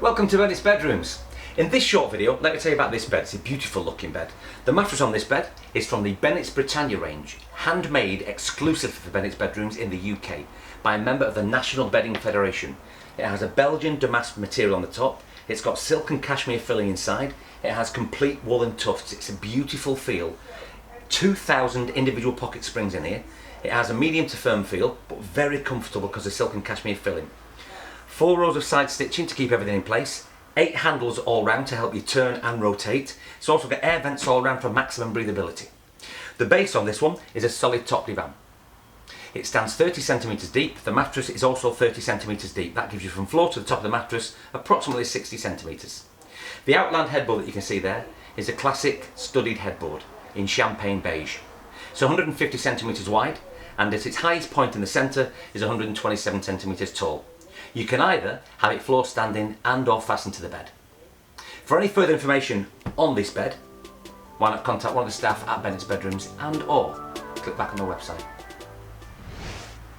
Welcome to Bennetts Bedrooms. In this short video, let me tell you about this bed. It's a beautiful looking bed. The mattress on this bed is from the Bennetts Brittannia range, handmade exclusively for Bennetts Bedrooms in the UK by a member of the National Bedding Federation. It has a Belgian damask material on the top, it's got silk and cashmere filling inside, it has complete woolen tufts, it's a beautiful feel. 2,000 individual pocket springs in here. It has a medium to firm feel, but very comfortable because of silk and cashmere filling. 4 rows of side stitching to keep everything in place. 8 handles all round to help you turn and rotate. It's also got air vents all round for maximum breathability. The base on this one is a solid top divan. It stands 30 centimetres deep. The mattress is also 30 centimetres deep. That gives you from floor to the top of the mattress approximately 60 centimetres. The outlined headboard that you can see there is a classic studded headboard in champagne beige. It's 150 centimetres wide and at its highest point in the centre is 127 centimetres tall. You can either have it floor standing and or fastened to the bed. For any further information on this bed, why not contact one of the staff at Bennetts Bedrooms and or click back on the website.